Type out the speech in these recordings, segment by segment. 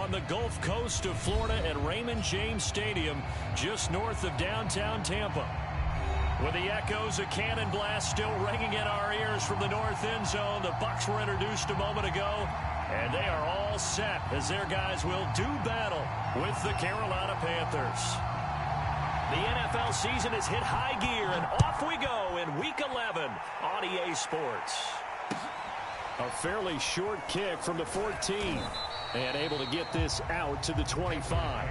on the Gulf Coast of Florida at Raymond James Stadium, just north of downtown Tampa. With the echoes of cannon blast still ringing in our ears from the north end zone, the Bucs were introduced a moment ago, and they are all set as their guys will do battle with the Carolina Panthers. The NFL season has hit high gear, and off we go in Week 11 on EA Sports. A fairly short kick from the 14, and able to get this out to the 25.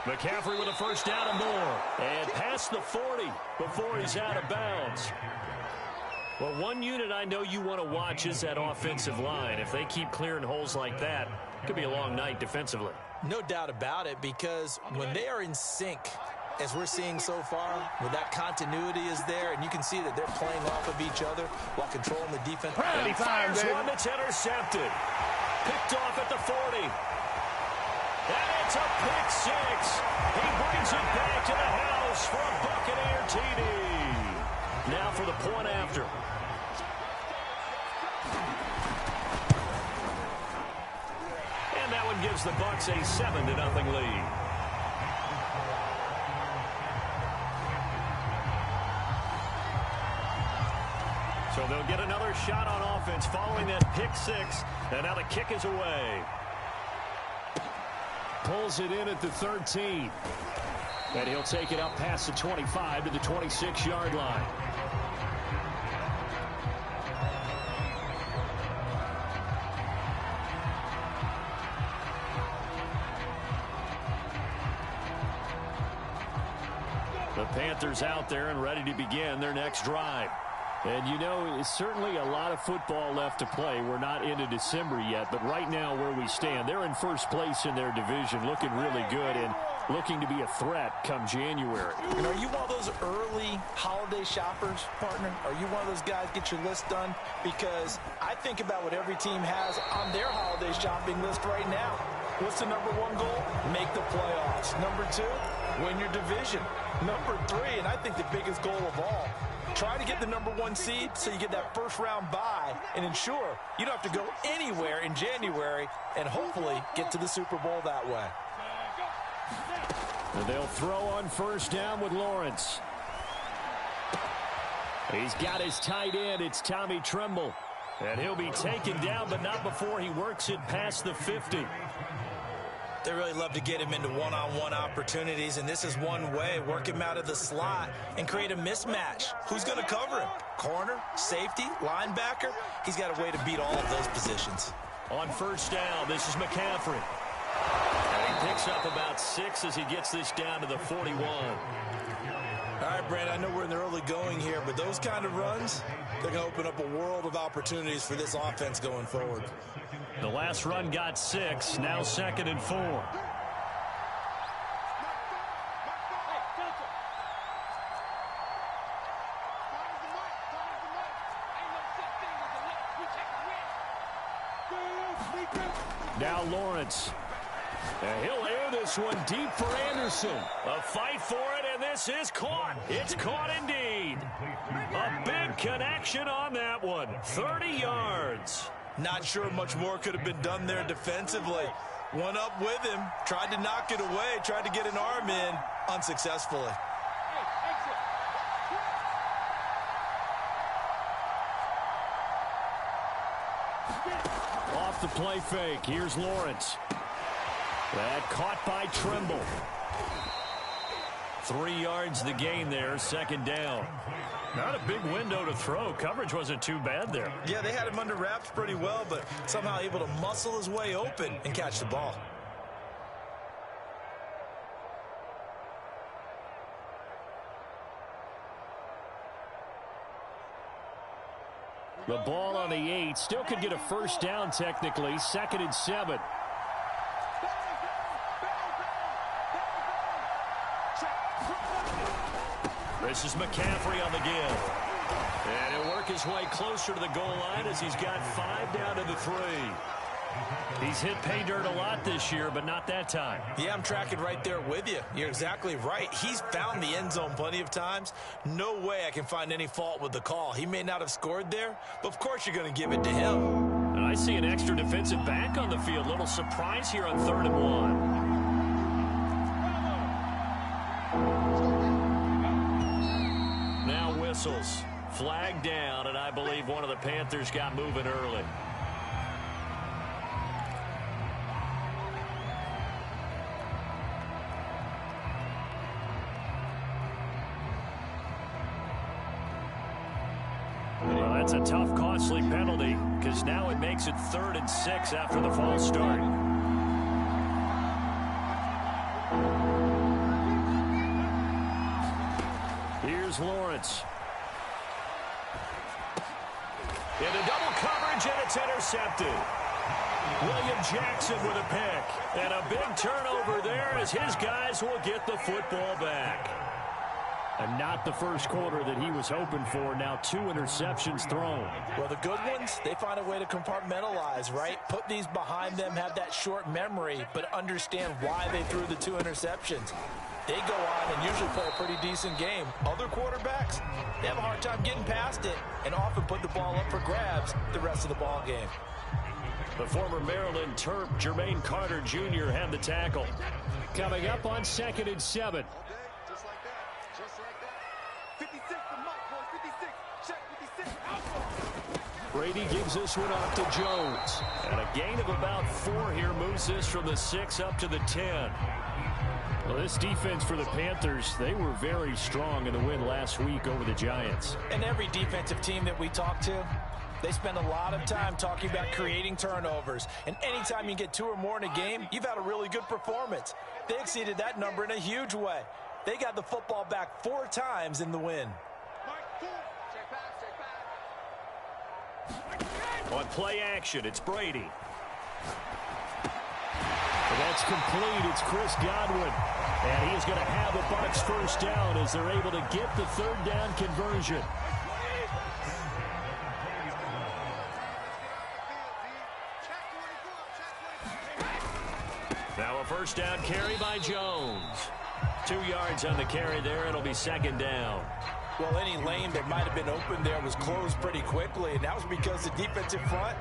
McCaffrey with a first down and more. And past the 40 before he's out of bounds. Well, one unit I know you want to watch is that offensive line. If they keep clearing holes like that, it could be a long night defensively. No doubt about it, because when they are in sync, as we're seeing so far, where that continuity is there, and you can see that they're playing off of each other while controlling the defense. And he fires one that's intercepted. Picked off at the 40. And it's a pick six. He brings it back to the house for a Buccaneer TD. Now for the point after. And that one gives the Bucs a 7-0 lead. So they'll get another shot on offense following that pick six. And now the kick is away. Pulls it in at the 13. And he'll take it up past the 25 to the 26-yard line. The Panthers out there and ready to begin their next drive. And, you know, it's certainly a lot of football left to play. We're not into December yet, but right now where we stand, they're in first place in their division, looking really good and looking to be a threat come January. And are you one of those early holiday shoppers, partner? Are you one of those guys get your list done? Because I think about what every team has on their holiday shopping list right now. What's the number one goal? Make the playoffs. Number two, win your division. Number three, and I think the biggest goal of all, try to get the number one seed so you get that first round bye and ensure you don't have to go anywhere in January and hopefully get to the Super Bowl that way. And they'll throw on first down with Lawrence. He's got his tight end. It's Tommy Tremble. And he'll be taken down, but not before he works it past the 50. They really love to get him into one-on-one opportunities, and this is one way. Work him out of the slot and create a mismatch. Who's going to cover him? Corner, safety, linebacker? He's got a way to beat all of those positions. On first down, this is McCaffrey. And he picks up about 6 as he gets this down to the 41. All right, Brent, I know we're in the early going here, but those kind of runs, they're going to open up a world of opportunities for this offense going forward. The last run got 6, now 2nd and 4. Now Lawrence. And he'll air this one deep for Anderson. A fight for it, and this is caught. It's caught indeed. A big connection on that one. 30 yards. Not sure much more could have been done there defensively. Went up with him, tried to knock it away, tried to get an arm in, unsuccessfully. Off the play fake, here's Lawrence. That caught by Tremble. 3 yards the gain there, 2nd down. Not a big window to throw. Coverage wasn't too bad there. Yeah, they had him under wraps pretty well, but somehow able to muscle his way open and catch the ball. The ball on the 8. Still could get a first down technically. 2nd and 7. This is McCaffrey on the give. And he'll work his way closer to the goal line as he's got 5 down to the 3. He's hit pay dirt a lot this year, but not that time. Yeah, I'm tracking right there with you. You're exactly right. He's found the end zone plenty of times. No way I can find any fault with the call. He may not have scored there, but of course you're going to give it to him. And I see an extra defensive back on the field. Little surprise here on 3rd and 1. Whistles. Flag down, and I believe one of the Panthers got moving early. Well, that's a tough, costly penalty because now it makes it 3rd and 6 after the false start. Here's Lawrence. Into double coverage, and it's intercepted. William Jackson with a pick. And a big turnover there as his guys will get the football back. And not the first quarter that he was hoping for. Now 2 interceptions thrown. Well, the good ones, they find a way to compartmentalize, right? Put these behind them, have that short memory, but understand why they threw the 2 interceptions. They go on and usually play a pretty decent game. Other quarterbacks, they have a hard time getting past it and often put the ball up for grabs the rest of the ball game. The former Maryland Terp, Jermaine Carter Jr. had the tackle. Coming up on 2nd and 7. Just like that. Just like that. 56 the mark, boys. 56. Check 56. Brady gives this one off to Jones. And a gain of about 4 here moves this from the 6 up to the 10. Well, this defense for the Panthers, they were very strong in the win last week over the Giants. And every defensive team that we talk to, they spend a lot of time talking about creating turnovers. And anytime you get 2 or more in a game, you've had a really good performance. They exceeded that number in a huge way. They got the football back 4 times in the win. On play action, it's Brady. That's complete. It's Chris Godwin. And he is going to have the Bucs first down as they're able to get the 3rd down conversion. Now a first down carry by Jones. 2 yards on the carry there. It'll be 2nd down. Well, any lane that might have been open there was closed pretty quickly, and that was because the defensive front,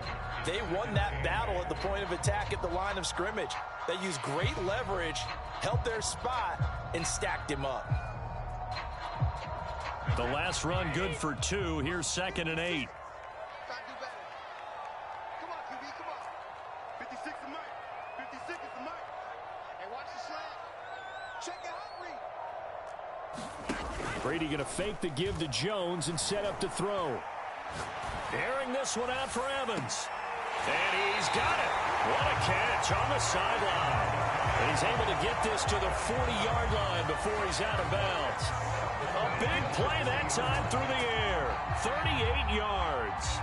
they won that battle at the point of attack at the line of scrimmage. They used great leverage, held their spot, and stacked him up. The last run good for 2. Here's 2nd and 8. Come on, QB, come on. 56 is the mic. 56 is the mic. Hey, watch the slant. Check it out, read. Brady going to fake the give to Jones and set up to throw. Airing this one out for Evans. And he's got it. What a catch on the sideline. And he's able to get this to the 40-yard line before he's out of bounds. A big play that time through the air. 38 yards.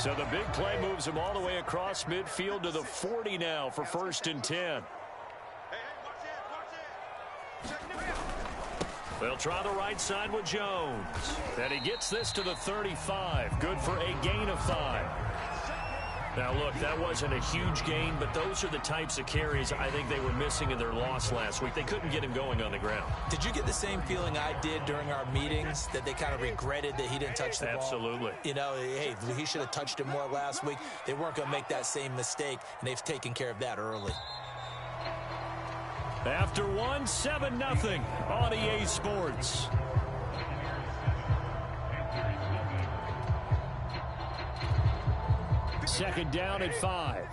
So the big play moves him all the way across midfield to the 40 now for 1st and 10. They'll try the right side with Jones. And he gets this to the 35. Good for a gain of 5. Now, look, that wasn't a huge gain, but those are the types of carries I think they were missing in their loss last week. They couldn't get him going on the ground. Did you get the same feeling I did during our meetings, that they kind of regretted that he didn't touch the ball? Absolutely. You know, hey, he should have touched it more last week. They weren't going to make that same mistake, and they've taken care of that early. After 1, 7-0 on EA Sports. Second down at 5.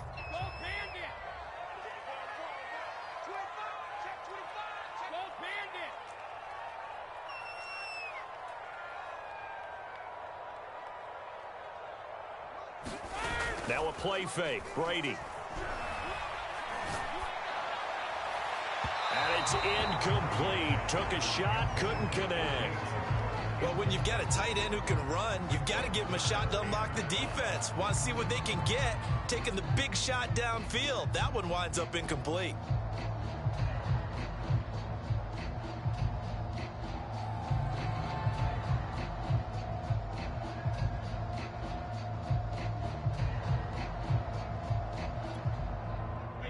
Now a play fake. Brady. And it's incomplete. Took a shot, couldn't connect. Well, when you've got a tight end who can run, you've got to give him a shot to unlock the defense. Want to see what they can get, taking the big shot downfield. That one winds up incomplete.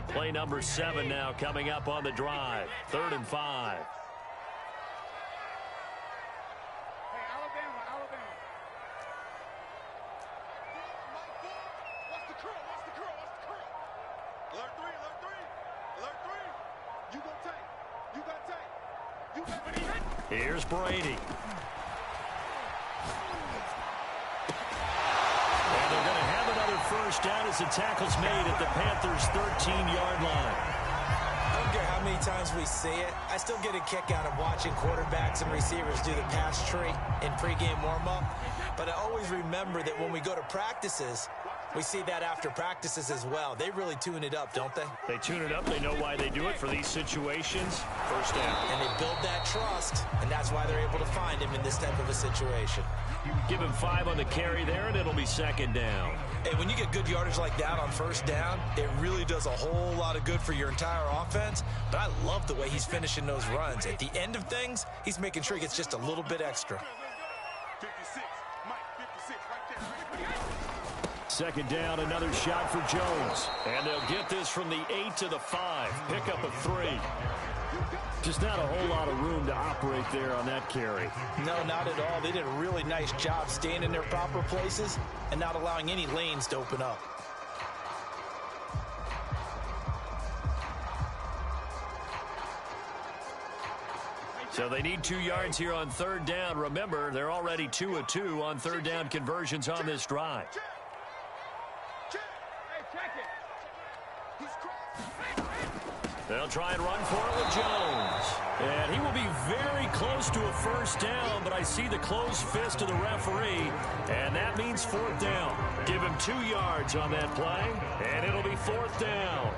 Play number 7 now coming up on the drive. 3rd and 5. Here's Brady. And they're going to have another first down as the tackle's made at the Panthers' 13-yard line. I don't care how many times we see it. I still get a kick out of watching quarterbacks and receivers do the pass tree in pregame warm-up. But I always remember that when we go to practices, we see that after practices as well. They really tune it up, don't they? They tune it up. They know why they do it for these situations. First down. And they build that trust, and that's why they're able to find him in this type of a situation. Give him 5 on the carry there, and it'll be 2nd down. Hey, when you get good yardage like that on first down, it really does a whole lot of good for your entire offense. But I love the way he's finishing those runs. At the end of things, he's making sure he gets just a little bit extra. 56, Mike, 56, right there. 2nd down, another shot for Jones. And they'll get this from the 8 to the 5. Pick up a 3. Just not a whole lot of room to operate there on that carry. No, not at all. They did a really nice job staying in their proper places and not allowing any lanes to open up. So they need 2 yards here on 3rd down. Remember, they're already 2 of 2 on 3rd down conversions on this drive. They'll try and run for it with Jones. And he will be very close to a first down, but I see the closed fist of the referee, and that means 4th down. Give him 2 yards on that play, and it'll be 4th down.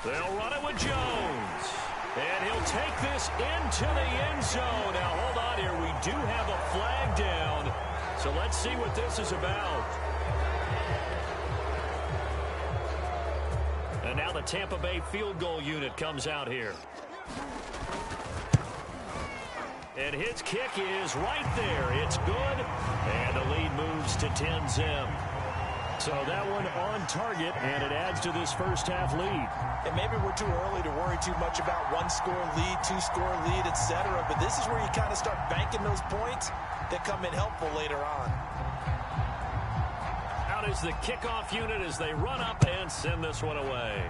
They'll run it with Jones. And he'll take this into the end zone. Now, hold on here. We do have a flag down. So let's see what this is about. And now the Tampa Bay field goal unit comes out here. And his kick is right there. It's good. And the lead moves to 10-zip. So that one on target, and it adds to this first half lead. And maybe we're too early to worry too much about 1-score lead, 2-score lead, etc. But this is where you kind of start banking those points that come in helpful later on. Out is the kickoff unit as they run up and send this one away.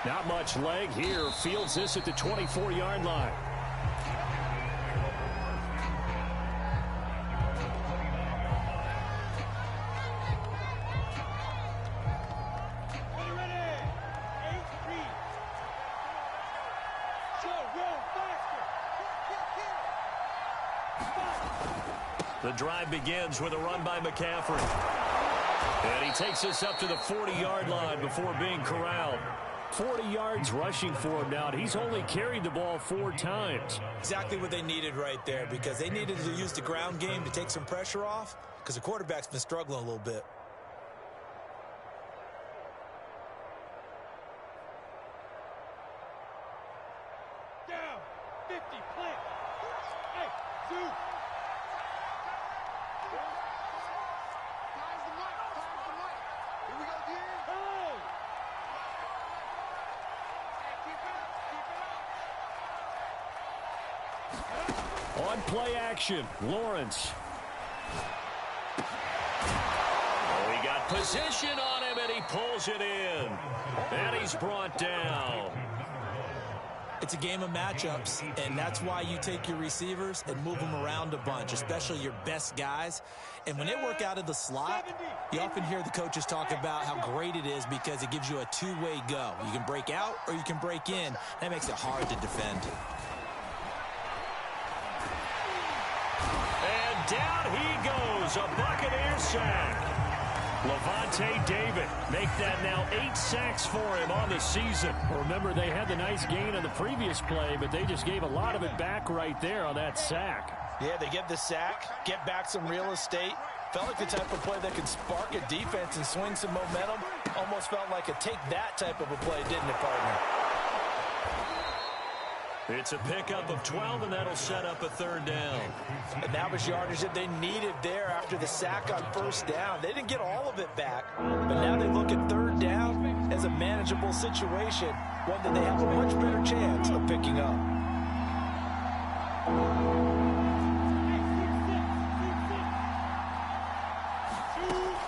Not much leg here. Fields this at the 24-yard line. The drive begins with a run by McCaffrey. And he takes us up to the 40-yard line before being corralled. 40 yards rushing for him now. He's only carried the ball 4 times. Exactly what they needed right there, because they needed to use the ground game to take some pressure off, because the quarterback's been struggling a little bit. Down, 50, plant. Hey, Zoo. Time's the mic, time's the mic. Here we go, D. Oh! Hey, keep it up, keep it up. On play action, Lawrence. Oh, he got position on him, and he pulls it in. And he's brought down. It's a game of matchups, and that's why you take your receivers and move them around a bunch, especially your best guys. And when they work out of the slot, you often hear the coaches talk about how great it is because it gives you a two-way go. You can break out or you can break in. That makes it hard to defend. And down he goes. A Buccaneer sack. Levante David make that now 8 sacks for him on the season. Remember, they had the nice gain on the previous play, but they just gave a lot of it back right there on that sack. Yeah, they get the sack, get back some real estate. Felt like the type of play that could spark a defense and swing some momentum. Almost felt like a take-that type of a play, didn't it, partner? It's a pickup of 12, and that'll set up a 3rd down. And that was yardage that they needed there after the sack on 1st down. They didn't get all of it back, but now they look at 3rd down as a manageable situation, one that they have a much better chance of picking up.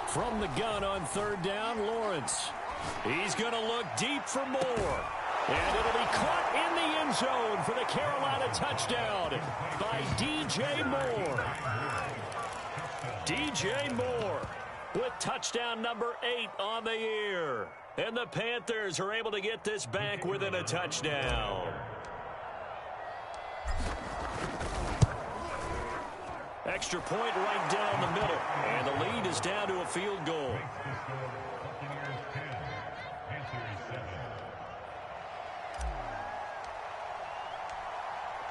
From the gun on 3rd down, Lawrence. He's going to look deep for more. And it'll be caught in the end zone for the Carolina touchdown by DJ Moore. DJ Moore with touchdown number 8 on the year. And the Panthers are able to get this back within a touchdown. Extra point right down the middle. And the lead is down to a field goal.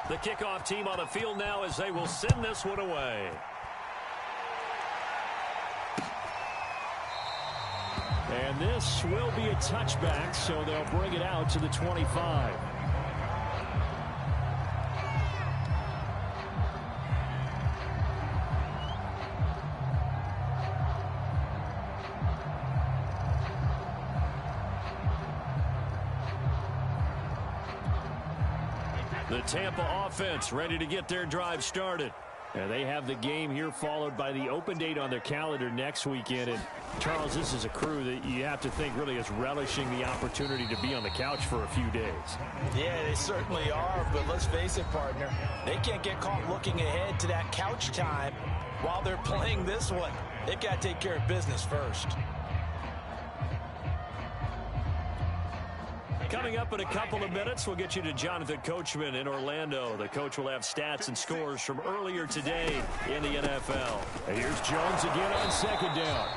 The kickoff team on the field now as they will send this one away. And this will be a touchback, so they'll bring it out to the 25. The Tampa offense ready to get their drive started. And they have the game here followed by the open date on their calendar next weekend. And, Charles, this is a crew that you have to think really is relishing the opportunity to be on the couch for a few days. Yeah, they certainly are, but let's face it, partner. They can't get caught looking ahead to that couch time while they're playing this one. They've got to take care of business first. Coming up in a couple of minutes, we'll get you to Jonathan Coachman in Orlando. The coach will have stats and scores from earlier today in the NFL. And here's Jones again on 2nd down.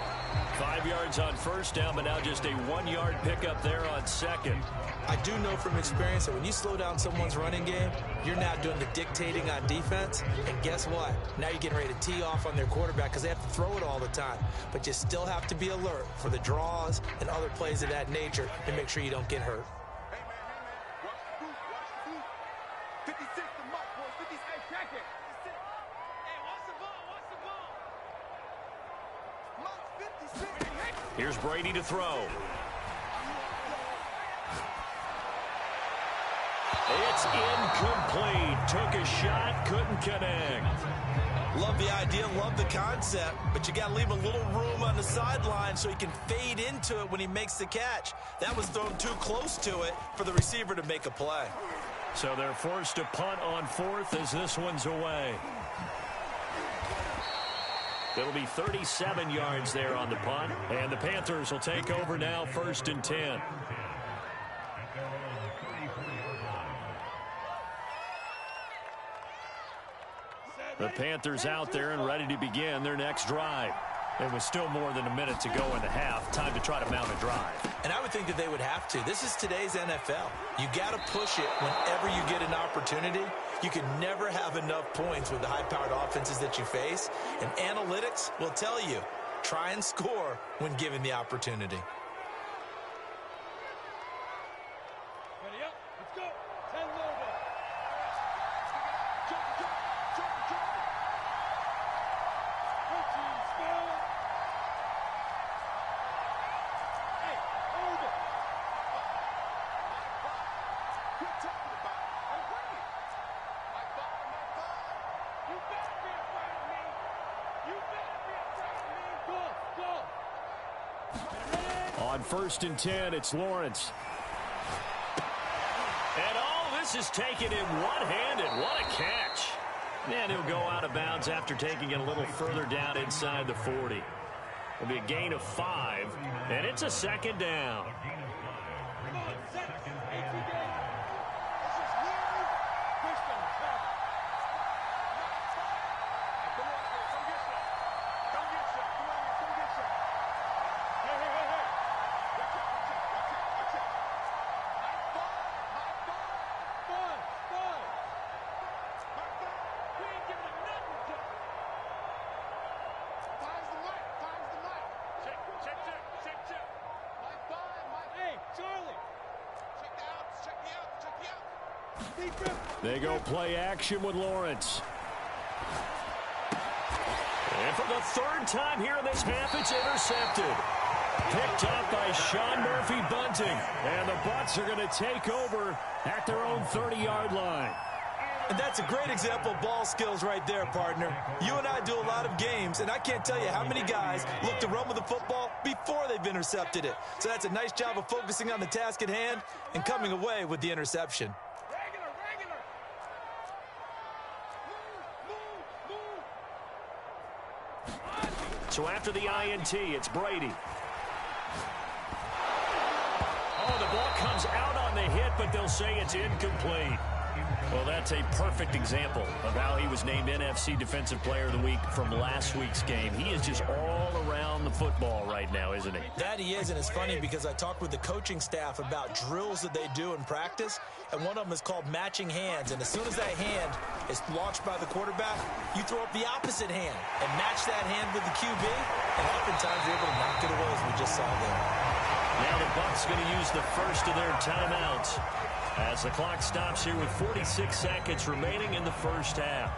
5 yards on 1st down, but now just a 1-yard pickup there on 2nd. I do know from experience that when you slow down someone's running game, you're now doing the dictating on defense. And guess what? Now you're getting ready to tee off on their quarterback because they have to throw it all the time. But you still have to be alert for the draws and other plays of that nature and make sure you don't get hurt. 56 the mark, boys. 50, hey, check it. Hey, watch the ball, watch the ball. Mark 56. Here's Brady to throw. It's incomplete. Took a shot, couldn't connect. Love the idea, love the concept, but you got to leave a little room on the sideline so he can fade into it when he makes the catch. That was thrown too close to it for the receiver to make a play. So they're forced to punt on 4th as this one's away. It'll be 37 yards there on the punt, and the Panthers will take over now 1st and 10. The Panthers out there and ready to begin their next drive. And with still more than a minute to go in the half, time to try to mount a drive. And I would think that they would have to. This is today's NFL. You got to push it whenever you get an opportunity. You can never have enough points with the high-powered offenses that you face. And analytics will tell you, try and score when given the opportunity. Ready up, let's go. 10 over. Jump, jump, jump, jump. 14 still. Hey, over. Quit talking about it. I'm waiting. My ball, my ball. You better be afraid of me. You better be afraid of me. Go, go. On 1st and 10, it's Lawrence. And all this is taken in one-handed. What a catch. And he'll go out of bounds after taking it a little further down inside the 40. It'll be a gain of 5, and it's a 2nd down. Come on, set. Hey, two guys. This is nearly push them. Come on, They go play action with Lawrence. And for the third time here in this half, it's intercepted. Picked up by Sean Murphy-Bunting. And the Bucs are going to take over at their own 30-yard line. And that's a great example of ball skills right there, partner. You and I do a lot of games, and I can't tell you how many guys look to run with the football before they've intercepted it. So that's a nice job of focusing on the task at hand and coming away with the interception. So after the INT, it's Brady. Oh, the ball comes out on the hit, but they'll say it's incomplete. Well, that's a perfect example of how he was named NFC Defensive Player of the Week from last week's game. He is just all around the football right now, isn't he? That he is, and it's funny because I talked with the coaching staff about drills that they do in practice, and one of them is called matching hands. And as soon as that hand is launched by the quarterback, you throw up the opposite hand and match that hand with the QB, and oftentimes you're able to knock it away, as we just saw there. Now the Bucs going to use the first of their timeouts as the clock stops here with 46 seconds remaining in the first half.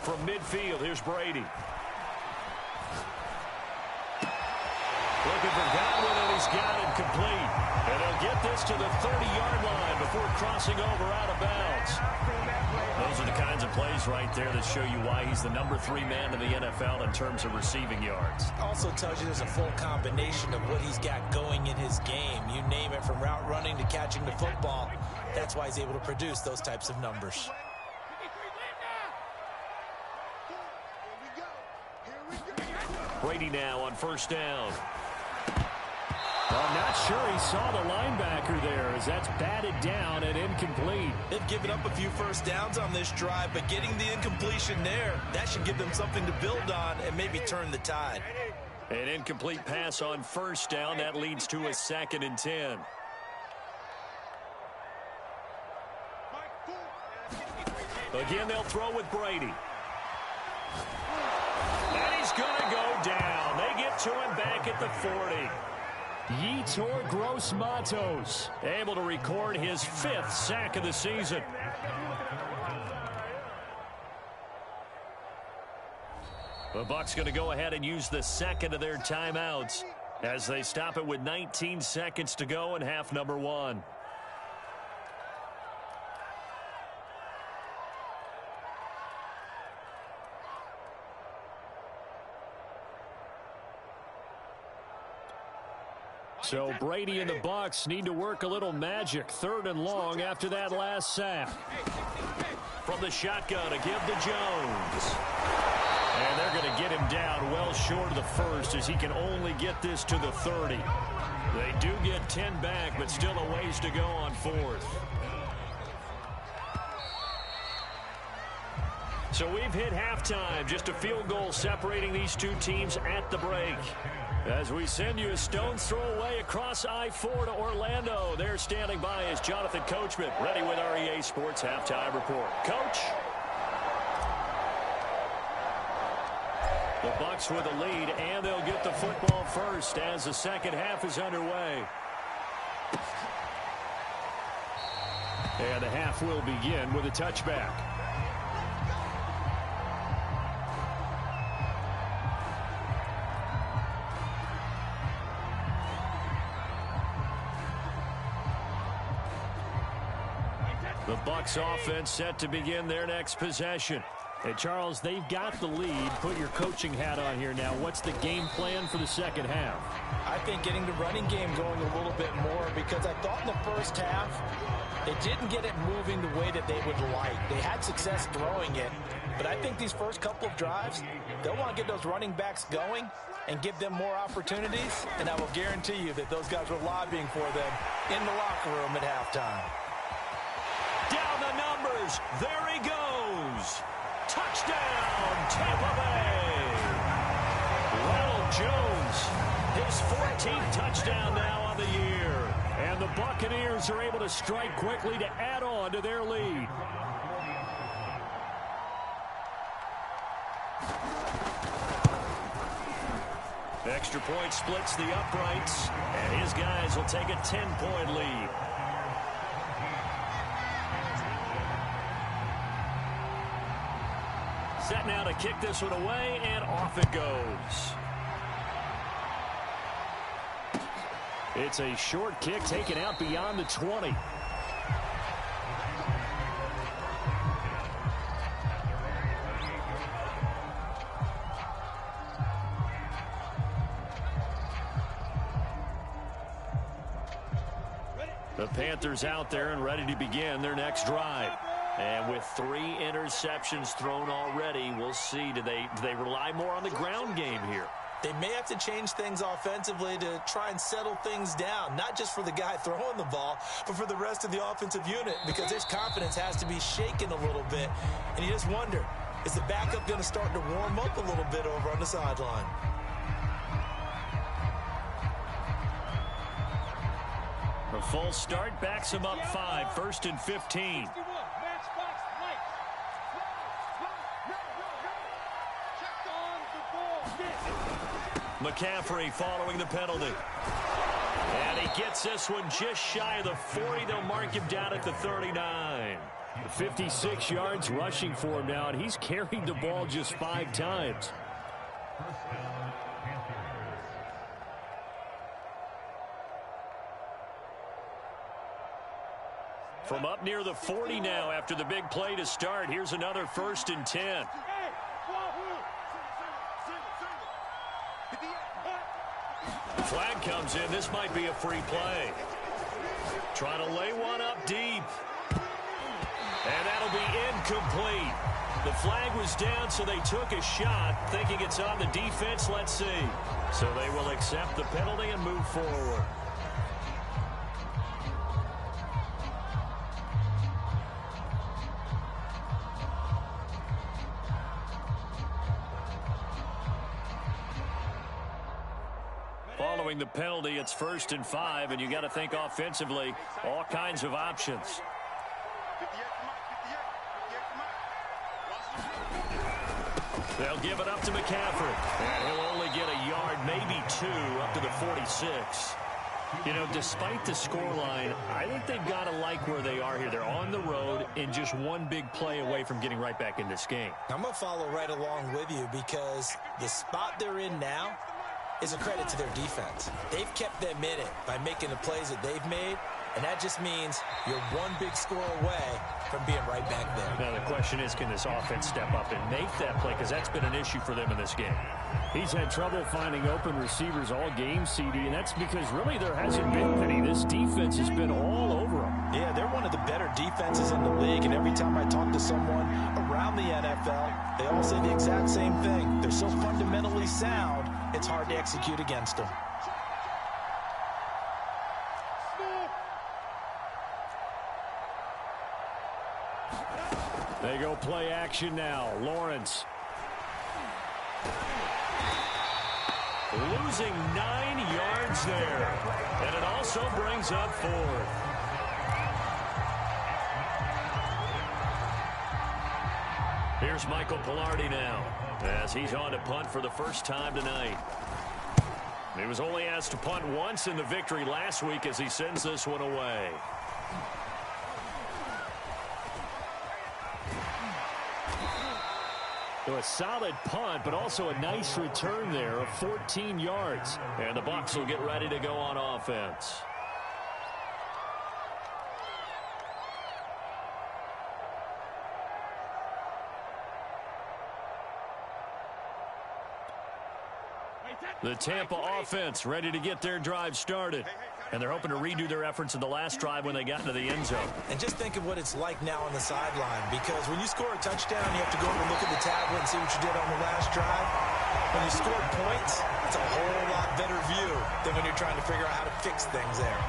From midfield, here's Brady. Looking for Godwin, and he's got it complete. And they'll get this to the 30-yard line before crossing over out of bounds. Those are the kinds of plays right there that show you why he's the number 3 man in the NFL in terms of receiving yards. Also tells you there's a full combination of what he's got going in his game. You name it, from route running to catching the football. That's why he's able to produce those types of numbers. Brady now on first down. I'm not sure he saw the linebacker there as that's batted down and incomplete. They've given up a few first downs on this drive, but getting the incompletion there, that should give them something to build on and maybe turn the tide. An incomplete pass on first down. That leads to a 2nd and 10. Again, they'll throw with Brady. And he's going to go down. They get to him back at the 40. Yetur Gross-Matos able to record his 5th sack of the season. The Bucs going to go ahead and use the second of their timeouts as they stop it with 19 seconds to go in half number 1. So Brady and the Bucs need to work a little magic. 3rd and long after that last sack. From the shotgun, a give to Jones. And they're going to get him down well short of the first as he can only get this to the 30. They do get 10 back, but still a ways to go on 4th. So we've hit halftime. Just a field goal separating these two teams at the break. As we send you a stone's throw away across I-4 to Orlando. There standing by is Jonathan Coachman, ready with our EA Sports Halftime Report. Coach? The Bucs with a lead, and they'll get the football first as the second half is underway. And the half will begin with a touchback. The Bucs offense set to begin their next possession. Hey, Charles, they've got the lead. Put your coaching hat on here now. What's the game plan for the second half? I think getting the running game going a little bit more, because I thought in the first half they didn't get it moving the way that they would like. They had success throwing it, but I think these first couple of drives, they'll want to get those running backs going and give them more opportunities, and I will guarantee you that those guys were lobbying for them in the locker room at halftime. Down the numbers. There he goes. Touchdown, Tampa Bay. Ronald Jones, his 14th touchdown now on the year. And the Buccaneers are able to strike quickly to add on to their lead. Extra point splits the uprights, and his guys will take a 10-point lead. Set now to kick this one away, and off it goes. It's a short kick taken out beyond the 20. The Panthers out there and ready to begin their next drive. And with 3 interceptions thrown already, we'll see. Do they rely more on the ground game here? They may have to change things offensively to try and settle things down, not just for the guy throwing the ball, but for the rest of the offensive unit, because his confidence has to be shaken a little bit. And you just wonder, is the backup going to start to warm up a little bit over on the sideline? A full start backs him up 5, 1st and 15. McCaffrey following the penalty. And he gets this one just shy of the 40. They'll mark him down at the 39. 56 yards rushing for him now, and he's carried the ball just 5 times. From up near the 40 now after the big play to start. Here's another 1st and 10. Flag comes in. This might be a free play. Trying to lay one up deep. And that'll be incomplete. The flag was down, so they took a shot, thinking it's on the defense. Let's see. So they will accept the penalty and move forward. Following the penalty, it's 1st and 5, and you got to think offensively, all kinds of options. They'll give it up to McCaffrey. And he'll only get a yard, maybe 2, up to the 46. You know, despite the scoreline, I think they've got to like where they are here. They're on the road and just one big play away from getting right back in this game. I'm going to follow right along with you because the spot they're in now is a credit to their defense. They've kept them in it by making the plays that they've made, and that just means you're one big score away from being right back there. Now, the question is, can this offense step up and make that play? Because that's been an issue for them in this game. He's had trouble finding open receivers all game, CD, and that's because really there hasn't been any. This defense has been all over them. Yeah, they're one of the better defenses in the league, and every time I talk to someone around the NFL, they all say the exact same thing. They're so fundamentally sound, it's hard to execute against them. They go play action now. Lawrence. Losing 9 yards there. And it also brings up 4th. Here's Michael Pilardi now, as he's on to punt for the first time tonight. He was only asked to punt once in the victory last week as he sends this one away. So a solid punt, but also a nice return there of 14 yards. And the Bucs will get ready to go on offense. The Tampa offense ready to get their drive started. And they're hoping to redo their efforts in the last drive when they got into the end zone. And just think of what it's like now on the sideline, because when you score a touchdown, you have to go over and look at the tablet and see what you did on the last drive. When you scored points, it's a whole lot better view than when you're trying to figure out how to fix things there.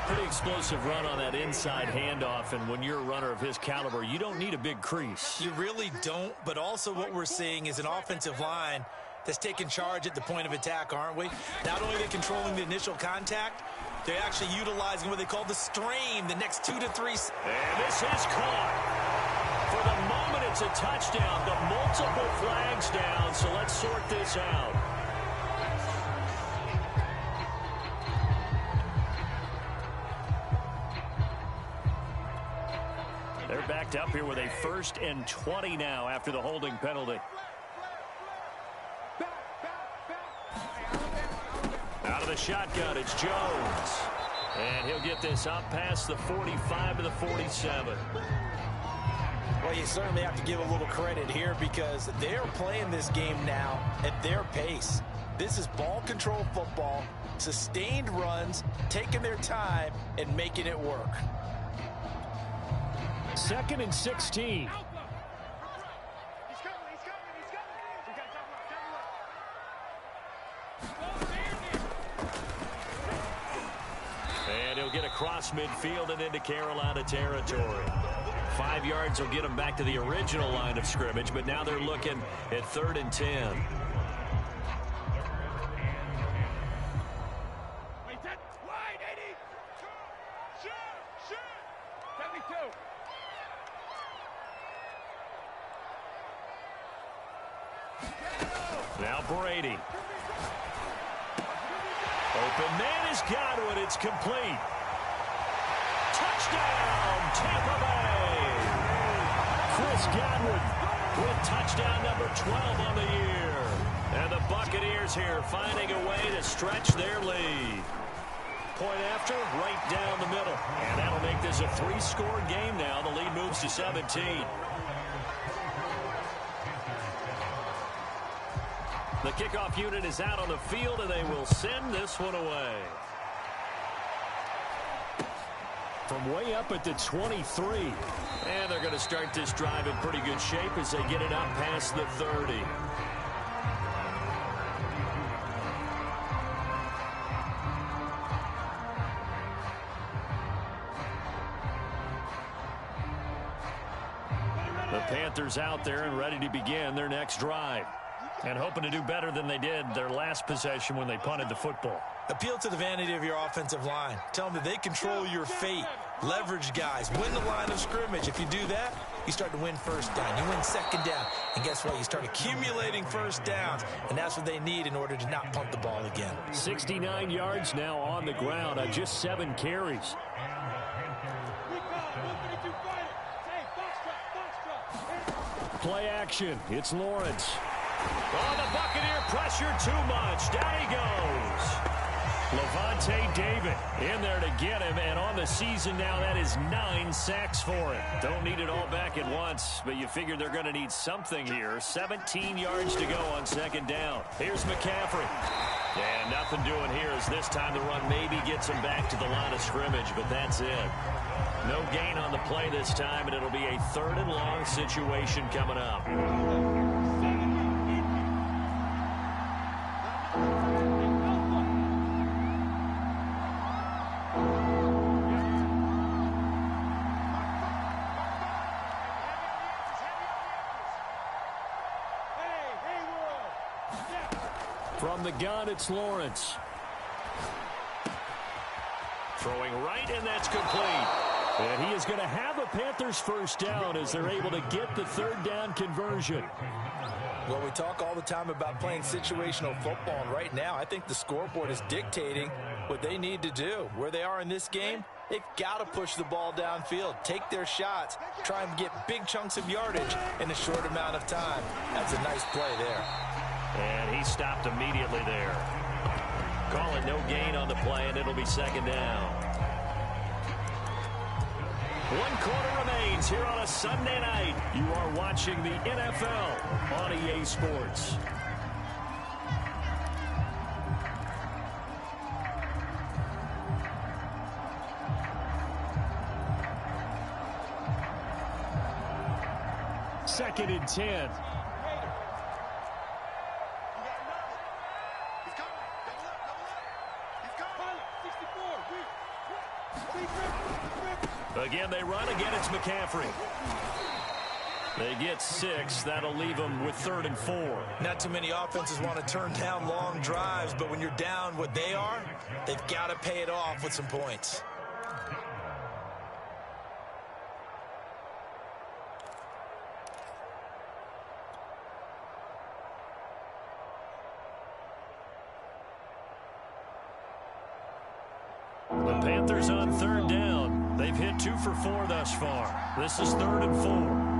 Pretty explosive run on that inside handoff, and when you're a runner of his caliber, you don't need a big crease. You really don't, but also what we're seeing is an offensive line that's taking charge at the point of attack, aren't we? Not only are they controlling the initial contact, they're actually utilizing what they call the stream, the next 2 to 3. And this is caught. For the moment, it's a touchdown, but multiple flags down, so let's sort this out. They're backed up here with a 1st and 20 now after the holding penalty. Out of the shotgun, it's Jones. And he'll get this up past the 45 to the 47. Well, you certainly have to give a little credit here because they're playing this game now at their pace. This is ball control football, sustained runs, taking their time, and making it work. 2nd and 16. And he'll get across midfield and into Carolina territory. 5 yards will get them back to the original line of scrimmage, but now they're looking at 3rd and 10. Now Brady. Open man is Godwin. It's complete. Touchdown, Tampa Bay. Chris Godwin with touchdown number 12 on the year. And the Buccaneers here finding a way to stretch their lead. Point after, right down the middle. And that'll make this a 3-score game now. The lead moves to 17. The kickoff unit is out on the field, and they will send this one away. From way up at the 23. And they're going to start this drive in pretty good shape as they get it up past the 30. The Panthers out there and ready to begin their next drive. And hoping to do better than they did their last possession when they punted the football. Appeal to the vanity of your offensive line. Tell them that they control your fate. Leverage guys. Win the line of scrimmage. If you do that, you start to win 1st down. You win 2nd down. And guess what? You start accumulating 1st downs. And that's what they need in order to not punt the ball again. 69 yards now on the ground on just 7 carries. Play action. It's Lawrence. Oh, the Buccaneer pressure too much. Down he goes. Levante David in there to get him, and on the season now, that is 9 sacks for him. Don't need it all back at once, but you figure they're going to need something here. 17 yards to go on 2nd down. Here's McCaffrey. And nothing doing here as this time the run maybe gets him back to the line of scrimmage, but that's it. No gain on the play this time, and it'll be a 3rd and long situation coming up. From the gun, it's Lawrence. Throwing right, and that's complete. And he is going to have a Panthers 1st down as they're able to get the 3rd down conversion. Well, we talk all the time about playing situational football, and right now I think the scoreboard is dictating what they need to do. Where they are in this game, they've got to push the ball downfield, take their shots, try and get big chunks of yardage in a short amount of time. That's a nice play there. And he stopped immediately there. Call it no gain on the play, and it'll be 2nd down. 1 quarter remains here on a Sunday night. You are watching the NFL on EA Sports. Second and 10. Again, they run. Again, it's McCaffrey. They get 6. That'll leave them with 3rd and 4. Not too many offenses want to turn down long drives, but when you're down what they are, they've got to pay it off with some points. The Panthers on 3rd down. They've hit 2 for 4 thus far. This is 3rd and 4.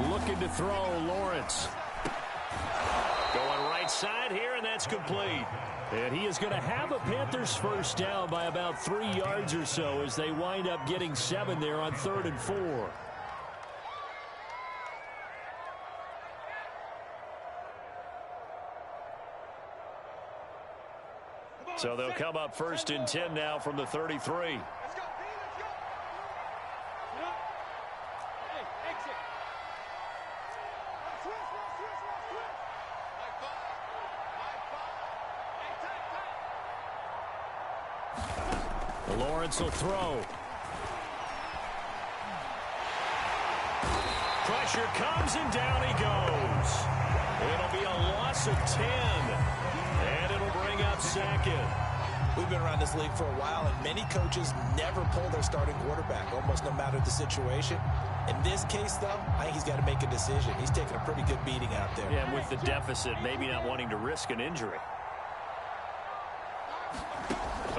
Looking to throw, Lawrence. Going right side here, and that's complete. And he is going to have a Panthers first down by about 3 yards or so as they wind up getting 7 there on 3rd and 4. So they'll come up 1st and 10 now from the 33. Let's go, let's go. Hey, exit. Switch. High five. Hey, tight. Lawrence will throw. Pressure comes and down he goes. It'll be a loss of 10. And it'll bring up 2nd. We've been around this league for a while, and many coaches never pull their starting quarterback, almost no matter the situation. In this case, though, I think he's got to make a decision. He's taking a pretty good beating out there. Yeah, and with the deficit, maybe not wanting to risk an injury.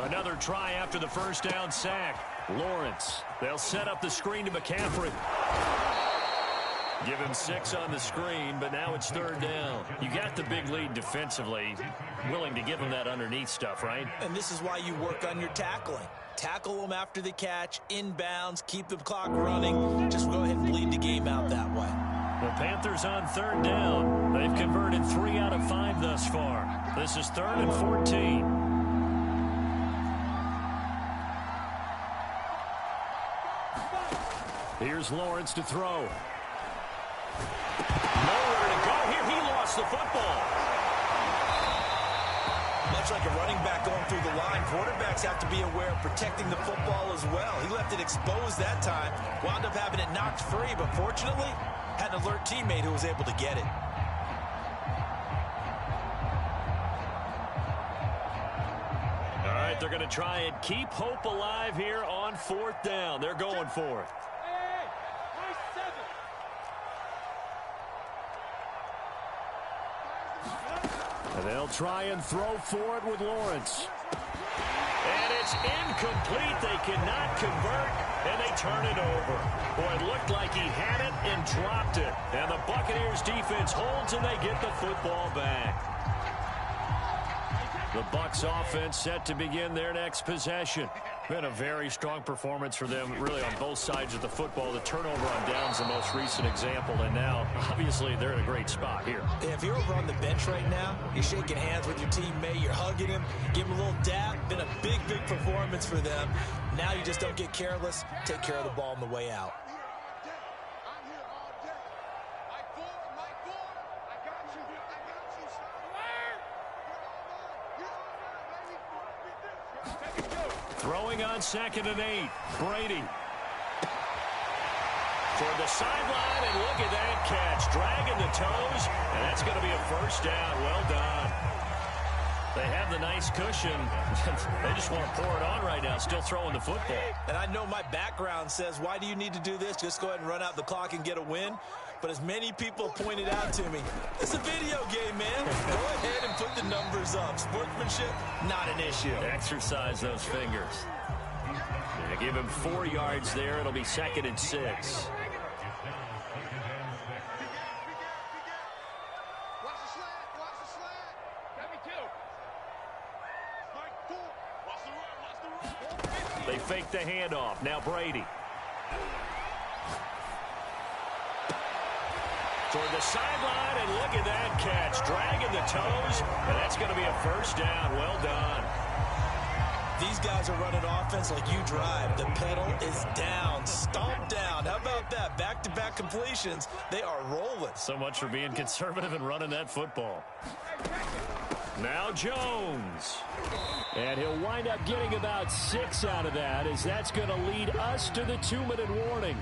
Another try after the first down sack. Lawrence. They'll set up the screen to McCaffrey. Give him 6 on the screen, but now it's 3rd down. You got the big lead defensively. Willing to give him that underneath stuff, right? And this is why you work on your tackling. Tackle them after the catch, inbounds, keep the clock running. Just go ahead and bleed the game out that way. The Panthers on 3rd down. They've converted 3 out of 5 thus far. This is 3rd and 14. Here's Lawrence to throw. Nowhere to go here. He lost the football. Much like a running back going through the line, quarterbacks have to be aware of protecting the football as well. He left it exposed that time, wound up having it knocked free, but fortunately, had an alert teammate who was able to get it. All right, they're going to try and keep hope alive here on 4th down. They're going for it. And they'll try and throw for it with Lawrence. And it's incomplete. They cannot convert, and they turn it over. Boy, it looked like he had it and dropped it. And the Buccaneers defense holds, and they get the football back. The Bucs offense set to begin their next possession. Been a very strong performance for them, really, on both sides of the football. The turnover on downs, the most recent example, and now, obviously, they're in a great spot here. If you're over on the bench right now, you're shaking hands with your teammate, you're hugging him, give him a little dap. Been a big, big performance for them. Now you just don't get careless. Take care of the ball on the way out. Throwing on 2nd and 8. Brady. Toward the sideline, and look at that catch. Dragging the toes, and that's going to be a first down. Well done. They have the nice cushion. They just want to pour it on right now, still throwing the football. And I know my background says, why do you need to do this? Just go ahead and run out the clock and get a win. But as many people pointed out to me, it's a video game, man. Go ahead and put the numbers up. Sportsmanship, not an issue. Exercise those fingers. They give him 4 yards there. It'll be 2nd and 6. Watch the slant. Watch the slant. Let me too. Watch the run. They fake the handoff. Now Brady. Toward the sideline, and look at that catch. Dragging the toes, and that's going to be a first down. Well done. These guys are running offense like you drive. The pedal is down, stomped down. How about that? Back-to-back completions. They are rolling. So much for being conservative and running that football. Now Jones. And he'll wind up getting about 6 out of that, as that's going to lead us to the 2-minute warning.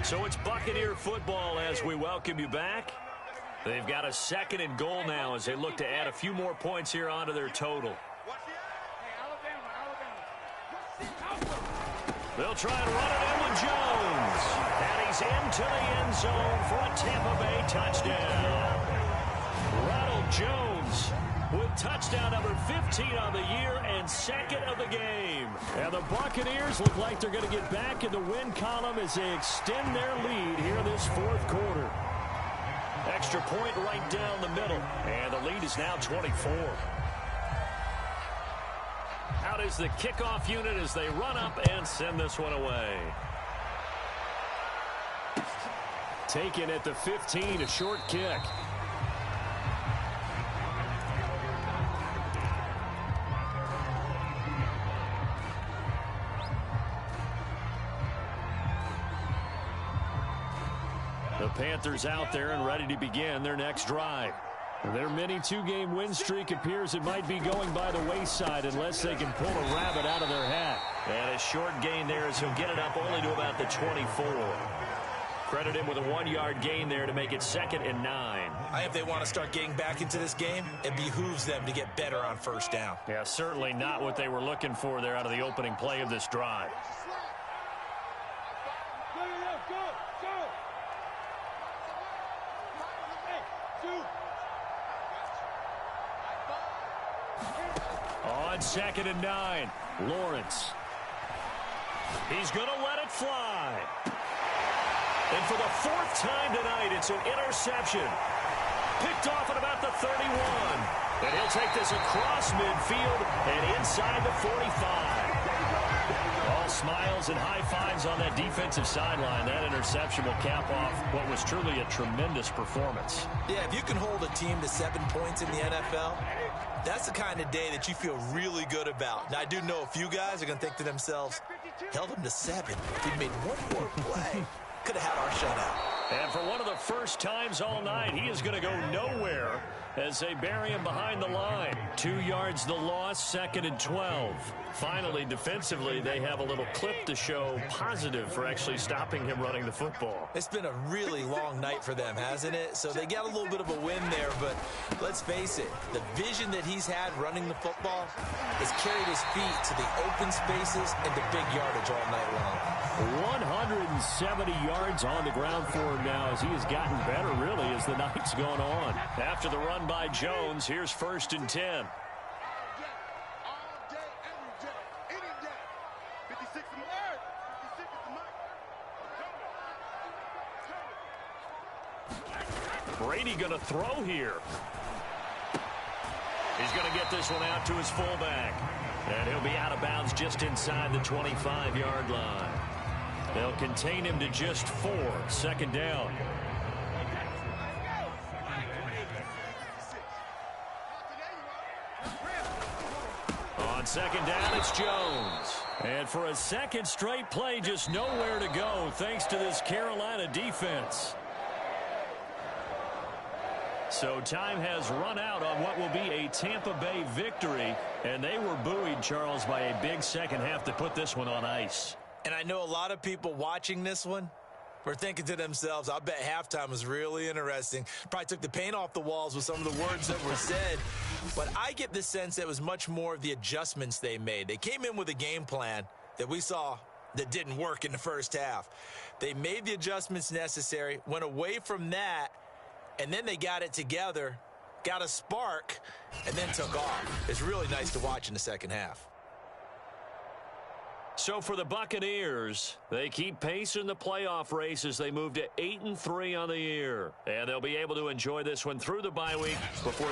So it's Buccaneer football as we welcome you back. They've got a 2nd and goal now as they look to add a few more points here onto their total. They'll try and run it in with Jones. And he's into the end zone for a Tampa Bay touchdown. Ronald Jones with touchdown number 15 on the year and 2nd of the game. And the Buccaneers look like they're going to get back in the win column as they extend their lead here in this 4th quarter. Extra point right down the middle. And the lead is now 24. Out is the kickoff unit as they run up and send this one away. Taken at the 15, a short kick. The Panthers out there and ready to begin their next drive. Their mini 2-game win streak appears it might be going by the wayside unless they can pull a rabbit out of their hat. And a short gain there as he'll get it up only to about the 24. Credit him with a 1-yard gain there to make it 2nd and 9. If they want to start getting back into this game, it behooves them to get better on 1st down. Yeah, certainly not what they were looking for there out of the opening play of this drive. On 2nd and 9, Lawrence. He's going to let it fly. And for the 4th time tonight, it's an interception. Picked off at about the 31. And he'll take this across midfield and inside the 45. All smiles and high fives on that defensive sideline. That interception will cap off what was truly a tremendous performance. Yeah, if you can hold a team to 7 points in the NFL, that's the kind of day that you feel really good about. Now, I do know a few guys are going to think to themselves, held them to 7. If we'd made one more play, could have had our shutout. And for one of the first times all night, he is going to go nowhere as they bury him behind the line. 2 yards the loss, 2nd and 12. Finally, defensively, they have a little clip to show positive for actually stopping him running the football. It's been a really long night for them, hasn't it? So they got a little bit of a win there, but let's face it, the vision that he's had running the football has carried his feet to the open spaces and the big yardage all night long. 170 yards on the ground for him now as he has gotten better, really, as the night's gone on. After the run by Jones, here's 1st and 10. Brady going to throw here. He's going to get this one out to his fullback. And he'll be out of bounds just inside the 25-yard line. They'll contain him to just 4. 2nd down. On 2nd down, it's Jones. And for a 2nd straight play, just nowhere to go thanks to this Carolina defense. So time has run out on what will be a Tampa Bay victory. And they were buoyed, Charles, by a big second half to put this one on ice. And I know a lot of people watching this one were thinking to themselves, I bet halftime was really interesting. Probably took the paint off the walls with some of the words that were said. But I get the sense that it was much more of the adjustments they made. They came in with a game plan that we saw that didn't work in the 1st half. They made the adjustments necessary, went away from that, and then they got it together, got a spark, and then took off. It's really nice to watch in the 2nd half. So for the Buccaneers, they keep pace in the playoff race as they move to 8-3 on the year. And they'll be able to enjoy this one through the bye week before